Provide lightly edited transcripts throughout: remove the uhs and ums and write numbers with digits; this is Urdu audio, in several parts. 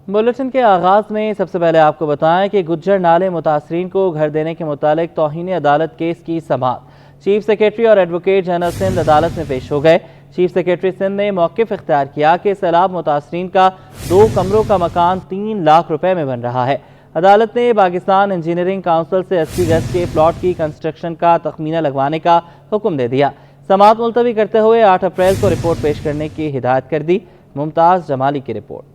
بلیٹن کے آغاز میں سب سے پہلے آپ کو بتائیں کہ گجر نالے متاثرین کو گھر دینے کے متعلق توہین عدالت کیس کی سماعت چیف سیکریٹری اور ایڈوکیٹ جنرل سندھ عدالت میں پیش ہو گئے۔ چیف سیکریٹری سندھ نے موقف اختیار کیا کہ سیلاب متاثرین کا 2 کمروں کا مکان 3 لاکھ روپے میں بن رہا ہے۔ عدالت نے پاکستان انجینئرنگ کونسل سے 80 گز کے پلاٹ کی کنسٹرکشن کا تخمینہ لگوانے کا حکم دے دیا۔ سماعت ملتوی کرتے ہوئے 8 اپریل کو رپورٹ پیش کرنے کی ہدایت کر دی۔ ممتاز جمالی کی رپورٹ۔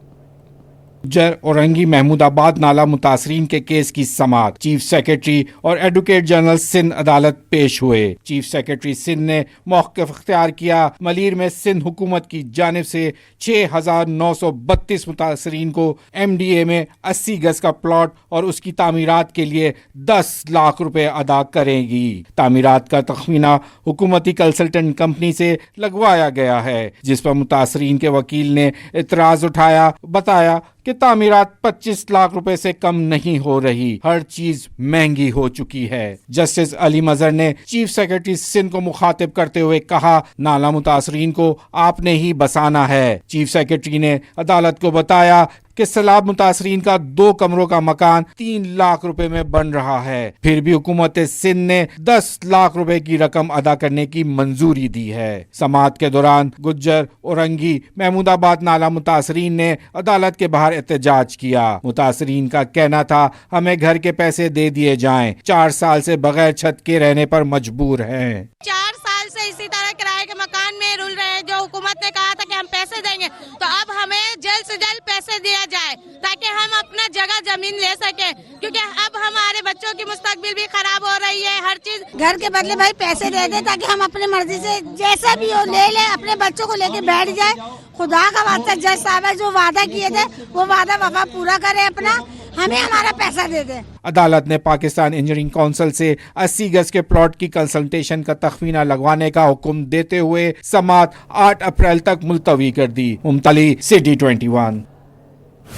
گجر اورنگی محمود آباد نالہ متاثرین کے کیس کی سماعت چیف سیکریٹری اور ایڈوکیٹ جنرل سندھ عدالت پیش ہوئے۔ چیف سیکریٹری سندھ نے موقف اختیار کیا۔ ملیر میں سندھ حکومت کی جانب سے 6,932 متاثرین کو ایم ڈی اے میں 80 گز کا پلاٹ اور اس کی تعمیرات کے لیے 10 لاکھ روپے ادا کرے گی۔ تعمیرات کا تخمینہ حکومتی کنسلٹنٹ کمپنی سے لگوایا گیا ہے، جس پر متاثرین کے وکیل نے اعتراض اٹھایا۔ بتایا کہ تعمیرات 25 لاکھ روپے سے کم نہیں ہو رہی، ہر چیز مہنگی ہو چکی ہے۔ جسٹس علی مظہر نے چیف سیکریٹری سندھ کو مخاطب کرتے ہوئے کہا، نالہ متاثرین کو آپ نے ہی بسانا ہے۔ چیف سیکریٹری نے عدالت کو بتایا کہ سیلاب متاثرین کا 2 کمروں کا مکان 3 لاکھ روپے میں بن رہا ہے، پھر بھی حکومت سندھ نے 10 لاکھ روپے کی رقم ادا کرنے کی منظوری دی ہے۔ سماعت کے دوران گجر اورنگی محمود آباد نالہ متاثرین نے عدالت کے باہر احتجاج کیا۔ متاثرین کا کہنا تھا، ہمیں گھر کے پیسے دے دیے جائیں، 4 سال سے بغیر چھت کے رہنے پر مجبور ہیں۔ 4 سال سے اسی طرح کرائے کے مکان میں رول رہے ہیں۔ جو حکومت نے کہا تھا کہ ہم پیسے دیں گے، تو اب ہمیں جلد سے جلد پیسے دیا جائے تاکہ ہم اپنا جگہ زمین لے سکیں، کیونکہ اب ہمارے بچوں کی مستقبل بھی خراب ہو رہی ہے۔ ہر چیز گھر کے بدلے بھائی پیسے دے دیں تاکہ ہم اپنی مرضی سے جیسا بھی ہو لے لیں، اپنے بچوں کو لے کے بیٹھ جائے۔ خدا کا واسطہ جج صاحب ہے، جو وعدہ کیے تھے وہ وعدہ وفا پورا کرے اپنا، ہمیں ہمارا پیسہ دے دیں۔ عدالت نے پاکستان انجینئرنگ کونسل سے 80 گز کے پلاٹ کی کنسلٹیشن کا تخمینہ لگوانے کا حکم دیتے ہوئے سماعت 8 اپریل تک ملتوی کر دی۔ ممتلی سٹی 21۔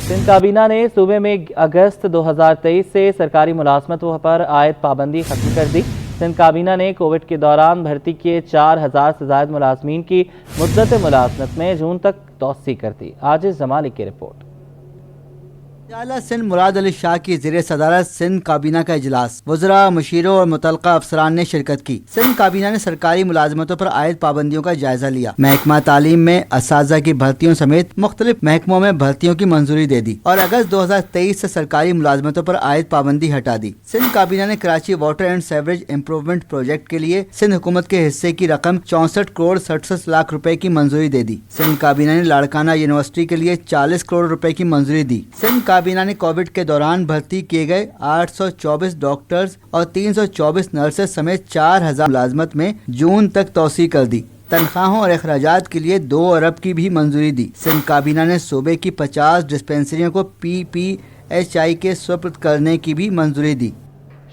سندھ کابینہ نے صوبے میں اگست 2023 سے سرکاری ملازمتوں پر عائد پابندی ختم کر دی۔ سندھ کابینہ نے کووڈ کے دوران بھرتی کیے 4000 سے زائد ملازمین کی مدت ملازمت میں جون تک توسیع کر دی۔ عاجز جمالی کی رپورٹ۔ اعلیٰ سندھ مراد علی شاہ کی زیر صدارت سندھ کابینہ کا اجلاس، وزراء، مشیروں اور متعلقہ افسران نے شرکت کی۔ سندھ کابینہ نے سرکاری ملازمتوں پر عائد پابندیوں کا جائزہ لیا۔ محکمہ تعلیم میں اساتذہ کی بھرتیوں سمیت مختلف محکموں میں بھرتیوں کی منظوری دے دی اور اگست 2023 سے سرکاری ملازمتوں پر عائد پابندی ہٹا دی۔ سندھ کابینہ نے Karachi water and sewerage improvement project کے لیے سندھ حکومت کے حصے کی رقم 64 کروڑ 67 لاکھ روپے کی منظوری دے دی۔ سندھ کابینہ نے لاڑکانہ یونیورسٹی کے لیے 40 کروڑ روپے کی منظوری دی۔ سندھ کابینہ نے کووڈ کے دوران بھرتی کیے گئے 824 ڈاکٹرز اور 324 نرسز سمیت 4000 ملازمت میں جون تک توسیع کر دی۔ تنخواہوں اور اخراجات کے لیے 2 ارب کی بھی منظوری دی۔ سندھ کابینہ نے صوبے کی 50 ڈسپنسریوں کو PPHI کے سپرد کرنے کی بھی منظوری دی۔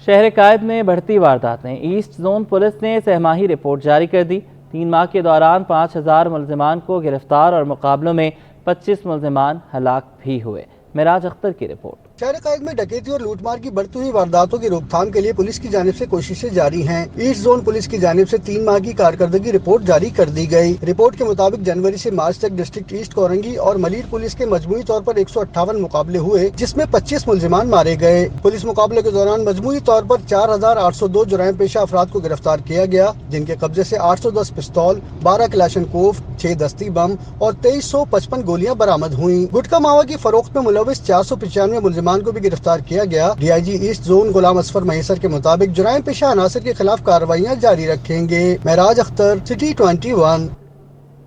شہر قائد میں بڑھتی وارداتیں، ایسٹ زون پولیس نے سہ ماہی رپورٹ جاری کر دی۔ 3 ماہ کے دوران 5000 ملزمان کو گرفتار اور مقابلوں میں 25 ملزمان ہلاک بھی ہوئے۔ معراج اختر کی رپورٹ۔ شہر قائد میں ڈکیتی اور لوٹ مار کی بڑھتی ہوئی وارداتوں کی روک تھام کے لیے پولیس کی جانب سے کوششیں جاری ہیں۔ ایسٹ زون پولیس کی جانب سے 3 ماہ کی کارکردگی رپورٹ جاری کر دی گئی۔ رپورٹ کے مطابق جنوری سے مارچ تک ڈسٹرکٹ ایسٹ اورنگی اور ملیر پولیس کے مجموعی طور پر 158 مقابلے ہوئے، جس میں 25 ملزمان مارے گئے۔ پولیس مقابلے کے دوران مجموعی طور پر 4802 جرائم پیشہ افراد کو گرفتار کیا گیا، جن کے قبضے سے 810 پستول، 12 کلاشنکوف، 6 دستی بم اور 2355 گولیاں برآمد ہوئیں۔ گٹکا ماوا کی فروخت میں ملوث 495 ملزمان کو بھی گرفتار کیا گیا۔ DIG ایسٹ زون غلام اصفر مہیسر کے مطابق جرائم پیشہ عناصر کے خلاف کارروائیاں جاری رکھیں گے۔ معراج اختر، سٹی 21۔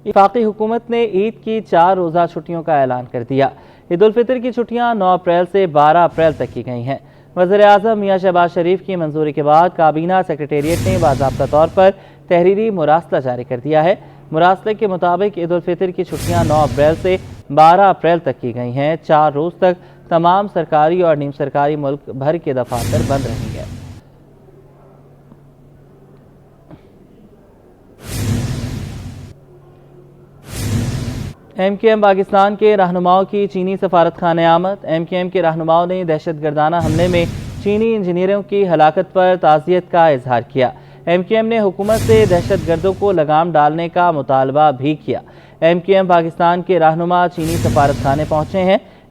وفاقی حکومت نے عید کی 4 روزہ چھٹیوں کا اعلان کر دیا۔ عید الفطر کی چھٹیاں 9 اپریل سے 12 اپریل تک کی گئی ہیں۔ وزیر اعظم میاں شہباز شریف کی منظوری کے بعد کابینہ سیکریٹریٹ نے باضابطہ طور پر تحریری مراسلہ جاری کر دیا ہے۔ مراسلے کے مطابق عید الفطر کی چھٹیاں 9 اپریل سے 12 اپریل تک کی گئی ہیں۔ 4 روز تک تمام سرکاری اور نیم سرکاری ملک بھر کے دفاتر بند رہیں گے۔ MKM پاکستان کے رہنماؤں کی چینی سفارت خانے آمد۔ MKM کے رہنماؤں نے دہشت گردانہ حملے میں چینی انجینئروں کی ہلاکت پر تعزیت کا اظہار کیا۔ MKM نے حکومت سے دہشت گردوں کو لگام ڈالنے کا مطالبہ بھی کیا۔ MKM پاکستان کے رہنما چینی سفارت خانے پہنچے ہیں۔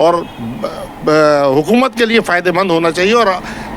اور حکومت کے لیے فائدہ مند ہونا چاہیے اور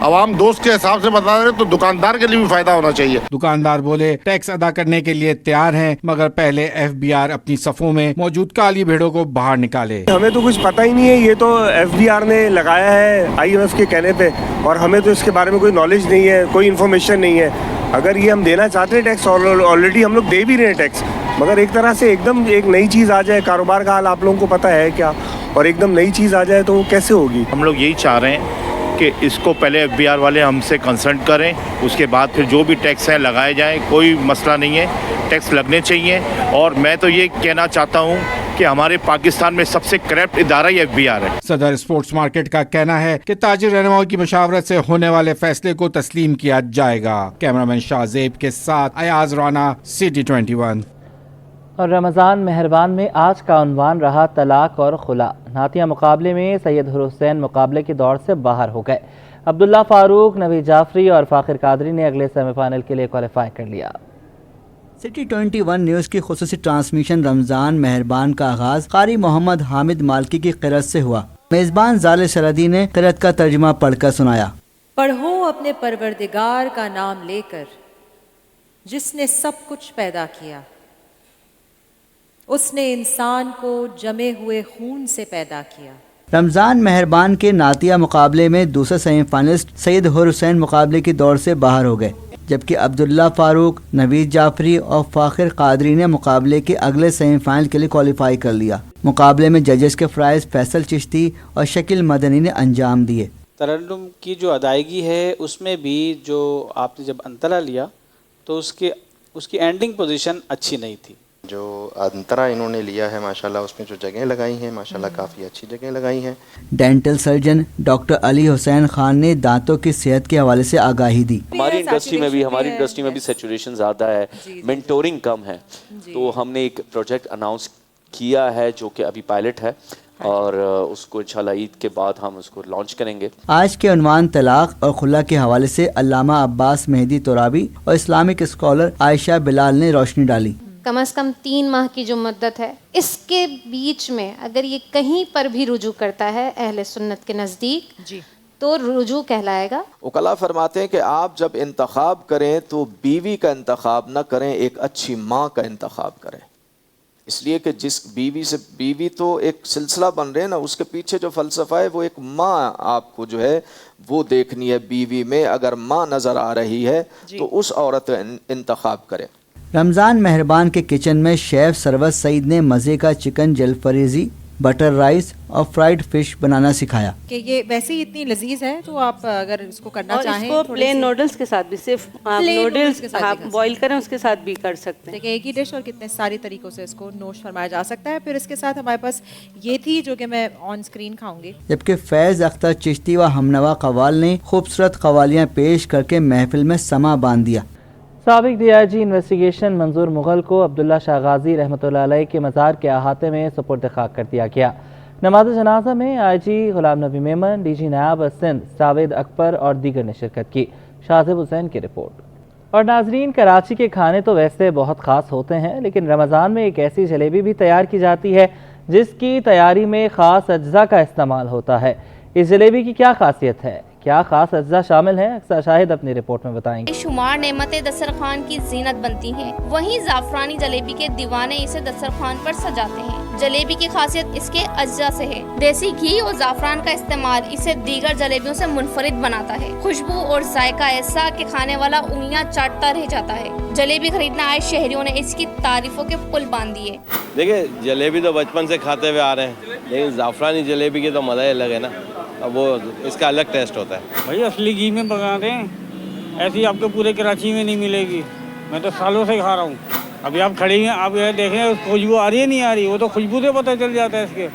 عوام دوست کے حساب سے بتا رہے تو دکاندار کے لیے بھی فائدہ ہونا چاہیے. دکاندار بولے ٹیکس ادا کرنے کے لیے تیار ہیں مگر پہلے FBR اپنی صفوں میں موجود کالی بھیڑوں کو باہر نکالے. ہمیں تو کچھ پتہ ہی نہیں ہے, یہ تو FBR نے لگایا ہے IMF کے کہنے پہ, اور ہمیں تو اس کے بارے میں کوئی نالج نہیں ہے, کوئی انفارمیشن نہیں ہے. اگر یہ ہم دینا چاہتے ہیں ٹیکس, آلریڈی ہم لوگ دے بھی رہے ہیں ٹیکس, مگر ایک طرح سے ایک دم ایک نئی چیز آ جائے, کاروبار کا حال آپ لوگوں کو پتہ ہے کیا, اور ایک دم نئی چیز آ جائے تو وہ کیسے ہوگی. ہم لوگ یہی چاہ رہے ہیں کہ اس کو پہلے FBR والے ہم سے کنسلٹ کریں, اس کے بعد پھر جو بھی ٹیکس ہیں لگائے جائیں, کوئی مسئلہ نہیں ہے, ٹیکس لگنے چاہیے. اور میں تو یہ کہنا چاہتا ہوں کہ ہمارے پاکستان میں سب سے کرپٹ ادارہ ہی FBR ہے. صدر اسپورٹس مارکیٹ کا کہنا ہے کہ تاجر رہنماؤں کی مشاورت سے ہونے والے فیصلے کو تسلیم کیا جائے گا. کیمرامین شاہ زیب کے ساتھ ایاز رانا, City 21. اور رمضان مہربان میں آج کا عنوان رہا طلاق اور خلا. نعتیہ مقابلے میں سید حسین مقابلے کی دوڑ سے باہر ہو گئے. عبداللہ فاروق, نوید جعفری اور فاخر قادری نے اگلے سیمی فائنل کے لیے کوالیفائی کر لیا. City 21 نیوز کی خصوصی ٹرانسمیشن رمضان مہربان کا آغاز قاری محمد حامد مالکی کی قرأت سے ہوا. میزبان زال سرحدی نے قرأت کا ترجمہ پڑھ کر سنایا. پڑھو اپنے پروردگار کا نام لے کر جس نے سب کچھ پیدا کیا. اس نے انسان کو جمے ہوئے خون سے پیدا کیا. رمضان مہربان کے نعتیہ مقابلے میں دوسرے سیمی فائنلسٹ سید حسین مقابلے کی دوڑ سے باہر ہو گئے, جبکہ عبداللہ فاروق, نوید جعفری اور فاخر قادری نے مقابلے کے اگلے سیمی فائنل کے لیے کوالیفائی کر لیا. مقابلے میں ججز کے فرائض فیصل چشتی اور شکیل مدنی نے انجام دیے. ترنم کی جو ادائیگی ہے اس میں بھی جو آپ نے جب انترا لیا تو اس کی اینڈنگ پوزیشن اچھی نہیں تھی. جو انترا انہوں نے لیا ہے ماشاءاللہ اس میں جو جگہیں لگائی ہیں ماشاءاللہ کافی اچھی جگہیں لگائی ہیں. ڈینٹل سرجن ڈاکٹر علی حسین خان نے دانتوں کی صحت کے حوالے سے آگاہی دی. ہماری انڈسٹری میں بھی سیچوریشن زیادہ ہے, مینٹورنگ کم ہے, تو ہم نے ایک پروجیکٹ اناؤنس کیا ہے جو کہ ابھی پائلٹ ہے اور اس کو انشاءاللہ عید کے بعد ہم اس کو لانچ کریں گے. آج کے عنوان طلاق اور خلا کے حوالے سے علامہ عباس مہدی ترابی اور اسلامک اسکالر عائشہ بلال نے روشنی ڈالی. کم از کم 3 ماہ کی جو مدت ہے, اس کے بیچ میں اگر یہ کہیں پر بھی رجوع کرتا ہے اہل سنت کے نزدیک تو رجوع کہلائے گا. وکلاء فرماتے ہیں کہ آپ جب انتخاب کریں تو بیوی کا انتخاب نہ کریں, ایک اچھی ماں کا انتخاب کریں. اس لیے کہ جس بیوی تو ایک سلسلہ بن رہے ہیں نا, اس کے پیچھے جو فلسفہ ہے وہ ایک ماں آپ کو جو ہے وہ دیکھنی ہے بیوی میں. اگر ماں نظر آ رہی ہے تو اس عورت کا انتخاب کریں. رمضان مہربان کے کچن میں شیف سروت سعید نے مزے کا چکن جلفریزی, بٹر رائس اور فرائیڈ فش بنانا سکھایا. کہ یہ ویسے ہی اتنی لذیذ ہے تو آپ اگر اس کو کرنا چاہیں اس کو پلین نوڈلز کے ساتھ بھی, صرف نوڈلز آپ بوائل کریں اس کے ساتھ بھی کر سکتے ہیں. دیکھیں ایک ہی ڈش اور کتنے ساری طریقوں سے اس کو نوش فرمایا جا سکتا ہے. پھر اس کے ساتھ ہمارے پاس یہ تھی جو کہ میں آن اسکرین کھاؤں گی. جبکہ فیض اختر چشتی و ہمنوا قوال نے خوبصورت قوالیاں پیش کر کے محفل میں سما باندھ دیا. سابق DIG انویسٹیگیشن منظور مغل کو عبداللہ شاہ غازی رحمۃ اللہ علیہ کے مزار کے احاطے میں سپرد خاک کر دیا گیا. نماز جنازہ میں IG غلام نبی میمن, DG نائب سندھ جاوید اکبر اور دیگر نے شرکت کی. شاذب حسین کی رپورٹ. اور ناظرین, کراچی کے کھانے تو ویسے بہت خاص ہوتے ہیں, لیکن رمضان میں ایک ایسی جلیبی بھی تیار کی جاتی ہے جس کی تیاری میں خاص اجزاء کا استعمال ہوتا ہے. اس جلیبی کی کیا خاصیت ہے, کیا خاص اجزاء شامل ہیں, اکثر شاہد اپنی رپورٹ میں بتائیں گے. شمار نعمتیں دسترخوان کی زینت بنتی ہیں, وہیں زعفرانی جلیبی کے دیوانے اسے دسترخوان پر سجاتے ہیں. جلیبی کی خاصیت اس کے اجزاء سے ہے. دیسی گھی اور زعفران کا استعمال اسے دیگر جلیبیوں سے منفرد بناتا ہے. خوشبو اور ذائقہ ایسا کہ کھانے والا انگلیاں چاٹتا رہ جاتا ہے. جلیبی خریدنا آئے شہریوں نے اس کی تعریفوں کے پل باندھ دیے. دیکھیں جلیبی تو بچپن سے کھاتے ہوئے آ رہے ہیں, لیکن زعفرانی جلیبی کی تو مزہ ہی الگ ہے نا, وہ اس کا الگ ٹیسٹ ہوتا ہے. بھائی اصلی گھی میں پکاتے ہیں, ایسی آپ کو پورے کراچی میں نہیں ملے گی. میں تو سالوں سے کھا رہا ہوں. ابھی آپ کھڑی ہیں, آپ یہ دیکھیں خوشبو آ رہی ہے نہیں آ رہی, وہ تو خوشبو سے پتہ چل جاتا ہے اس کے.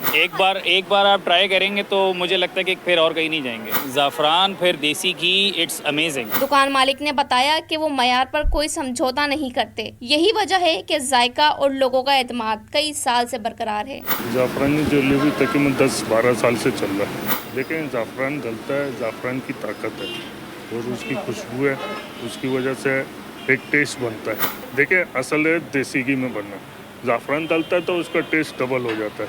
ایک بار آپ ٹرائی کریں گے تو مجھے لگتا ہے کہ پھر اور کہیں نہیں جائیں گے. زعفران پھر دیسی گھی, اٹس امیزنگ. دکان مالک نے بتایا کہ وہ معیار پر کوئی سمجھوتا نہیں کرتے. یہی وجہ ہے کہ ذائقہ اور لوگوں کا اعتماد کئی سال سے برقرار ہے. زعفرانی جلیبی تقریباً 10-12 سال سے چل رہا ہے. لیکن زعفران ڈلتا ہے, زعفران کی طاقت ہے اور اس کی خوشبو ہے, اس کی وجہ سے ایک ٹیسٹ بنتا ہے. دیکھیں اصل ہے دیسی گھی میں بننا, زعفران ڈلتا ہے تو اس کا ٹیسٹ ڈبل ہو جاتا ہے.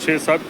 6-7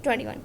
21।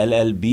LLB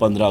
15